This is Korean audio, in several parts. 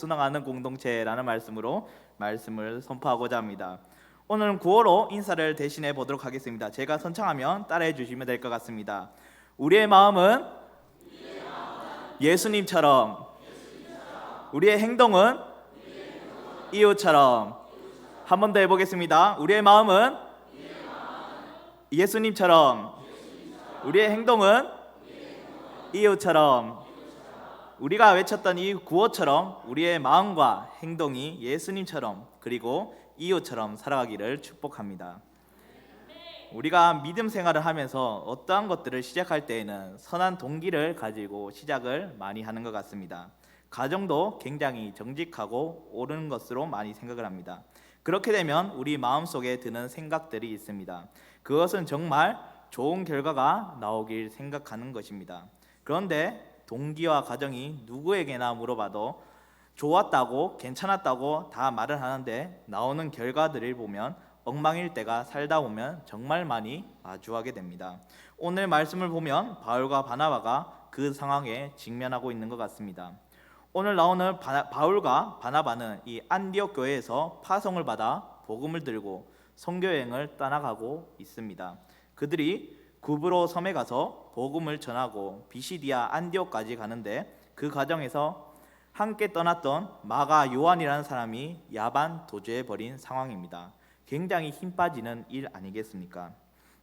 순응하는 공동체라는 말씀을 선포하고자 합니다. 오늘은 구어로 인사를 대신해 보도록 하겠습니다. 제가 선창하면 따라해 주시면 될 것 같습니다. 우리의 마음은 예수님처럼, 우리의 행동은 이웃처럼. 한 번 더 해보겠습니다. 우리의 마음은 예수님처럼, 우리의 행동은 이웃처럼. 우리가 외쳤던 이 구호처럼 우리의 마음과 행동이 예수님처럼 그리고 이웃처럼 살아가기를 축복합니다. 우리가 믿음 생활을 하면서 어떠한 것들을 시작할 때에는 선한 동기를 가지고 시작을 많이 하는 것 같습니다. 가정도 굉장히 정직하고 옳은 것으로 많이 생각을 합니다. 그렇게 되면 우리 마음속에 드는 생각들이 있습니다. 그것은 정말 좋은 결과가 나오길 생각하는 것입니다. 그런데 동기와 가정이 누구에게나 물어봐도 좋았다고 괜찮았다고 다 말을 하는데 나오는 결과들을 보면 엉망일 때가 살다 보면 정말 많이 마주하게 됩니다. 오늘 말씀을 보면 바울과 바나바가 그 상황에 직면하고 있는 것 같습니다. 오늘 나오는 바울과 바나바는 이 안디옥 교회에서 파송을 받아 복음을 들고 선교여행을 떠나가고 있습니다. 그들이 구브로 섬에 가서 복음을 전하고 비시디아 안디옥까지 가는데 그 과정에서 함께 떠났던 마가 요한이라는 사람이 야반 도주해 버린 상황입니다. 굉장히 힘 빠지는 일 아니겠습니까?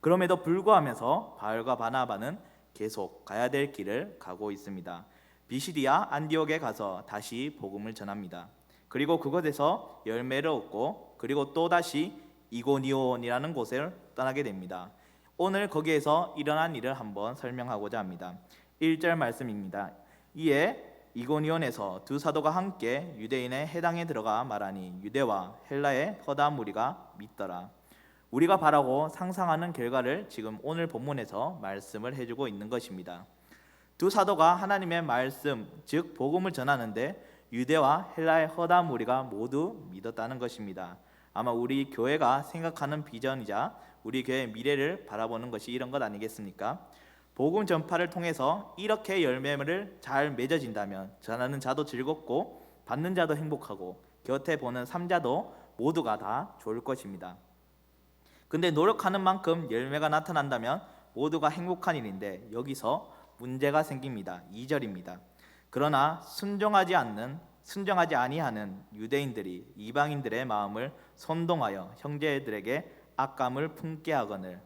그럼에도 불구하면서 바울과 바나바는 계속 가야 될 길을 가고 있습니다. 비시디아 안디옥에 가서 다시 복음을 전합니다. 그리고 그곳에서 열매를 얻고 그리고 또다시 이고니온이라는 곳을 떠나게 됩니다. 오늘 거기에서 일어난 일을 한번 설명하고자 합니다. 1절 말씀입니다. 이에 이고니온에서 두 사도가 함께 유대인의 회당에 들어가 말하니 유대와 헬라의 허다한 무리가 믿더라. 우리가 바라고 상상하는 결과를 지금 오늘 본문에서 말씀을 해주고 있는 것입니다. 두 사도가 하나님의 말씀, 즉 복음을 전하는데 유대와 헬라의 허다한 무리가 모두 믿었다는 것입니다. 아마 우리 교회가 생각하는 비전이자 우리 교회의 미래를 바라보는 것이 이런 것 아니겠습니까? 복음 전파를 통해서 이렇게 열매를 잘 맺어진다면 전하는 자도 즐겁고 받는 자도 행복하고 곁에 보는 삼자도 모두가 다 좋을 것입니다. 근데 노력하는 만큼 열매가 나타난다면 모두가 행복한 일인데 여기서 문제가 생깁니다. 2절입니다. 그러나 순종하지 아니하는 유대인들이 이방인들의 마음을 선동하여 형제들에게 악감을 품게 하거늘.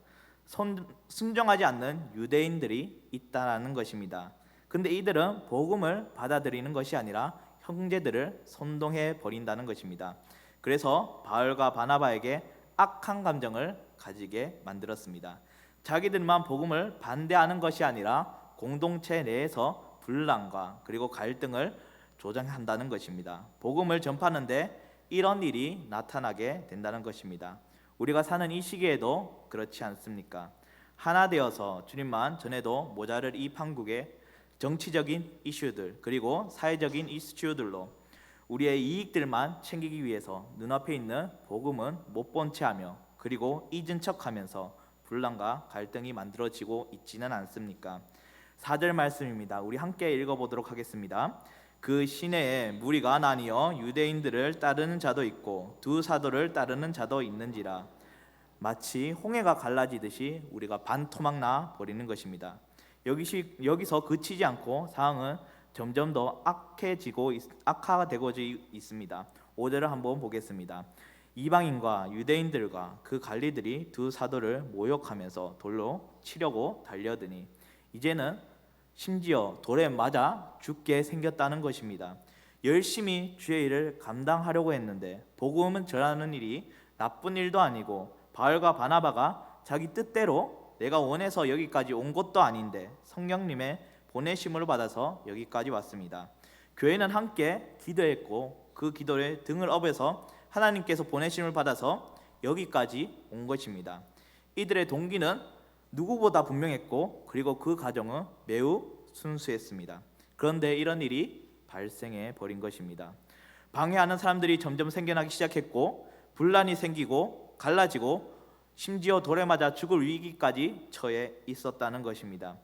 순종하지 않는 유대인들이 있다라는 것입니다. 근데 이들은 복음을 받아들이는 것이 아니라 형제들을 선동해 버린다는 것입니다. 그래서 바울과 바나바에게 악한 감정을 가지게 만들었습니다. 자기들만 복음을 반대하는 것이 아니라 공동체 내에서 분란과 그리고 갈등을 조장한다는 것입니다. 복음을 전파하는데 이런 일이 나타나게 된다는 것입니다. 우리가 사는 이 시기에도 그렇지 않습니까? 하나 되어서 주님만 전해도 모자를 이 판국의 정치적인 이슈들 그리고 사회적인 이슈들로 우리의 이익들만 챙기기 위해서 눈앞에 있는 복음은 못 본 채 하며 그리고 잊은 척하면서 분란과 갈등이 만들어지고 있지는 않습니까? 4절 말씀입니다. 우리 함께 읽어보도록 하겠습니다. 그 시내에 무리가 나뉘어 유대인들을 따르는 자도 있고 두 사도를 따르는 자도 있는지라. 마치 홍해가 갈라지듯이 우리가 반토막 나 버리는 것입니다. 여기서 그치지 않고 상황은 점점 더 악화가 되고 있습니다. 5절을 한번 보겠습니다. 이방인과 유대인들과 그 관리들이 두 사도를 모욕하면서 돌로 치려고 달려드니 이제는 심지어 돌에 맞아 죽게 생겼다는 것입니다. 열심히 주의 일을 감당하려고 했는데 복음은 전하는 일이 나쁜 일도 아니고 바울과 바나바가 자기 뜻대로 내가 원해서 여기까지 온 것도 아닌데 성령님의 보내심을 받아서 여기까지 왔습니다. 교회는 함께 기도했고 그 기도에 등을 업어서 하나님께서 보내심을 받아서 여기까지 온 것입니다. 이들의 동기는 누구보다 분명했고 그리고 그 과정은 매우 순수했습니다. 그런데 이런 일이 발생해 버린 것입니다. 방해하는 사람들이 점점 생겨나기 시작했고 분란이 생기고 갈라지고 심지어 돌에 맞아 죽을 위기까지 처해 있었다는 것입니다.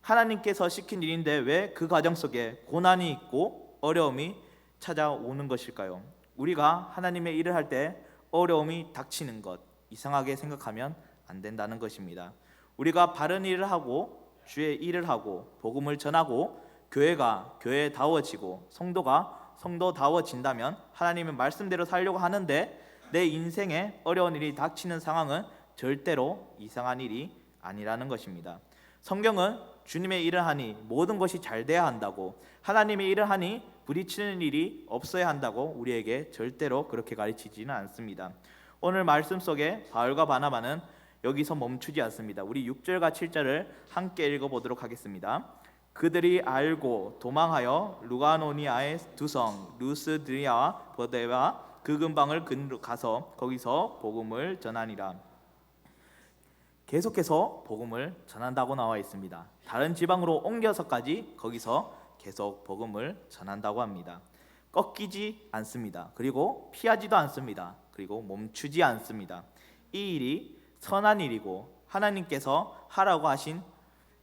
하나님께서 시킨 일인데 왜 그 과정 속에 고난이 있고 어려움이 찾아오는 것일까요? 우리가 하나님의 일을 할 때 어려움이 닥치는 것, 이상하게 생각하면 안 된다는 것입니다. 우리가 바른 일을 하고 주의 일을 하고 복음을 전하고 교회가 교회다워지고 성도가 성도다워진다면 하나님의 말씀대로 살려고 하는데 내 인생에 어려운 일이 닥치는 상황은 절대로 이상한 일이 아니라는 것입니다. 성경은 주님의 일을 하니 모든 것이 잘 돼야 한다고, 하나님의 일을 하니 부딪히는 일이 없어야 한다고 우리에게 절대로 그렇게 가르치지는 않습니다. 오늘 말씀 속에 바울과 바나바는 여기서 멈추지 않습니다. 우리 6절과 7절을 함께 읽어보도록 하겠습니다. 그들이 알고 도망하여 루가노니아의 두 성 루스드리아와 버데와 그 근방을 가서 거기서 복음을 전하니라. 계속해서 복음을 전한다고 나와 있습니다. 다른 지방으로 옮겨서까지 거기서 계속 복음을 전한다고 합니다. 꺾이지 않습니다. 그리고 피하지도 않습니다. 그리고 멈추지 않습니다. 이 일이 선한 일이고 하나님께서 하라고 하신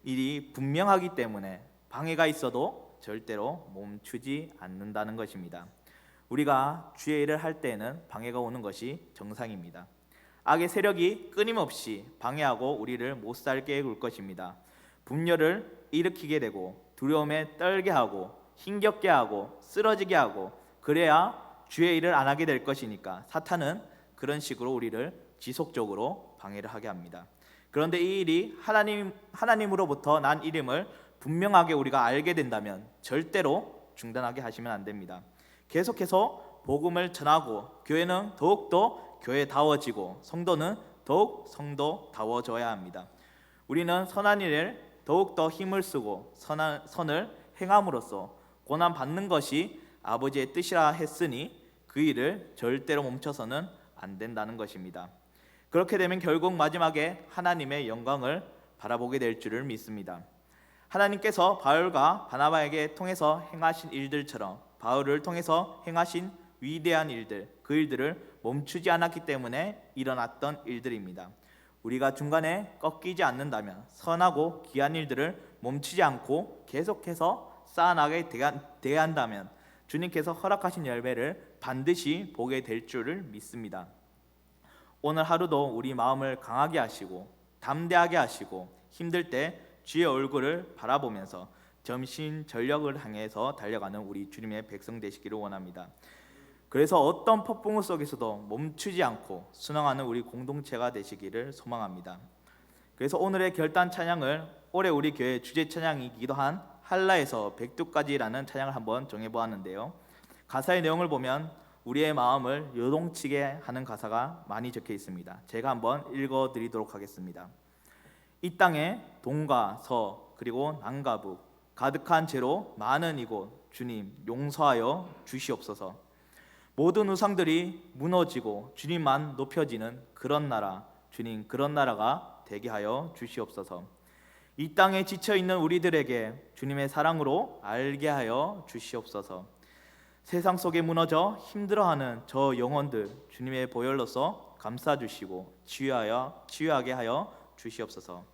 일이 분명하기 때문에 방해가 있어도 절대로 멈추지 않는다는 것입니다. 우리가 주의 일을 할 때에는 방해가 오는 것이 정상입니다. 악의 세력이 끊임없이 방해하고 우리를 못 살게 굴 것입니다. 분열을 일으키게 되고 두려움에 떨게 하고 힘겹게 하고 쓰러지게 하고, 그래야 주의 일을 안 하게 될 것이니까 사탄은 그런 식으로 우리를 지속적으로 방해를 하게 합니다. 그런데 이 일이 하나님으로부터 난 일임을 분명하게 우리가 알게 된다면 절대로 중단하게 하시면 안 됩니다. 계속해서 복음을 전하고 교회는 더욱더 교회다워지고 성도는 더욱 성도다워져야 합니다. 우리는 선한 일을 더욱더 힘을 쓰고 선을 행함으로써 고난 받는 것이 아버지의 뜻이라 했으니 그 일을 절대로 멈춰서는 안 된다는 것입니다. 그렇게 되면 결국 마지막에 하나님의 영광을 바라보게 될 줄을 믿습니다. 하나님께서 바울과 바나바에게 통해서 행하신 일들처럼 바울을 통해서 행하신 위대한 일들, 그 일들을 멈추지 않았기 때문에 일어났던 일들입니다. 우리가 중간에 꺾이지 않는다면 선하고 귀한 일들을 멈추지 않고 계속해서 쌓아나가게 대한다면 주님께서 허락하신 열매를 반드시 보게 될 줄을 믿습니다. 오늘 하루도 우리 마음을 강하게 하시고 담대하게 하시고 힘들 때 주의 얼굴을 바라보면서 전심전력을 향해서 달려가는 우리 주님의 백성 되시기를 원합니다. 그래서 어떤 폭풍우 속에서도 멈추지 않고 순항하는 우리 공동체가 되시기를 소망합니다. 그래서 오늘의 결단 찬양을 올해 우리 교회 주제 찬양이기도 한 할라에서 백두까지라는 찬양을 한번 정해보았는데요. 가사의 내용을 보면 우리의 마음을 요동치게 하는 가사가 많이 적혀 있습니다. 제가 한번 읽어드리도록 하겠습니다. 이 땅에 동과 서 그리고 남과 북 가득한 죄로 많은 이곳 주님 용서하여 주시옵소서. 모든 우상들이 무너지고 주님만 높여지는 그런 나라, 주님 그런 나라가 되게 하여 주시옵소서. 이 땅에 지쳐있는 우리들에게 주님의 사랑으로 알게 하여 주시옵소서. 세상 속에 무너져 힘들어하는 저 영혼들 주님의 보혈로서 감싸주시고 치유하게 하여 주시옵소서.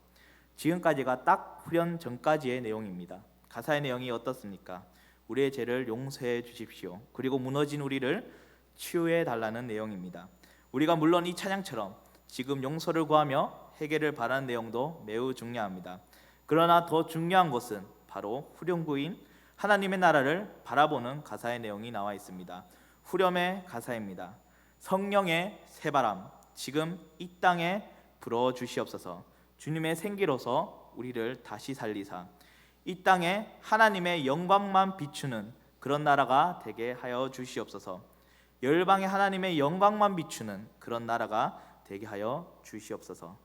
지금까지가 딱 후련 전까지의 내용입니다. 가사의 내용이 어떻습니까? 우리의 죄를 용서해 주십시오. 그리고 무너진 우리를 치유해 달라는 내용입니다. 우리가 물론 이 찬양처럼 지금 용서를 구하며 해결을 바라는 내용도 매우 중요합니다. 그러나 더 중요한 것은 바로 후렴구인 하나님의 나라를 바라보는 가사의 내용이 나와 있습니다. 후렴의 가사입니다. 성령의 새바람 지금 이 땅에 불어 주시옵소서. 주님의 생기로서 우리를 다시 살리사 이 땅에 하나님의 영광만 비추는 그런 나라가 되게 하여 주시옵소서. 열방에 하나님의 영광만 비추는 그런 나라가 되게 하여 주시옵소서.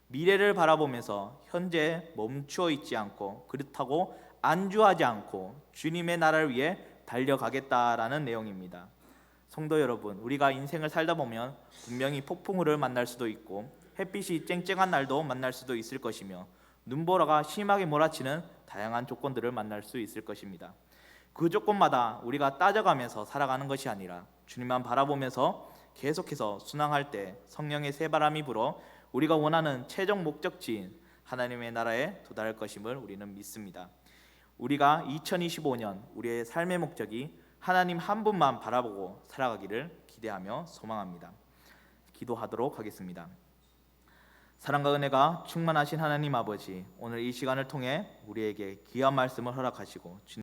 미래를 바라보면서 현재 멈추어 있지 않고 그렇다고 안주하지 않고 주님의 나라를 위해 달려가겠다라는 내용입니다. 성도 여러분, 우리가 인생을 살다 보면 분명히 폭풍우를 만날 수도 있고 햇빛이 쨍쨍한 날도 만날 수도 있을 것이며 눈보라가 심하게 몰아치는 다양한 조건들을 만날 수 있을 것입니다. 그 조건마다 우리가 따져가면서 살아가는 것이 아니라 주님만 바라보면서 계속해서 순항할 때 성령의 새바람이 불어 우리가 원하는 최종 목적지인 하나님의 나라에 도달할 것임을 우리는 믿습니다. 우리가 2025년 우리의 삶의 목적이 하나님 한 분만 바라보고 살아가기를 기대하며 소망합니다. 기도하도록 하겠습니다. 사랑과 은혜가 충만하신 하나님 아버지, 오늘 이 시간을 통해 우리에게 귀한 말씀을 허락하시고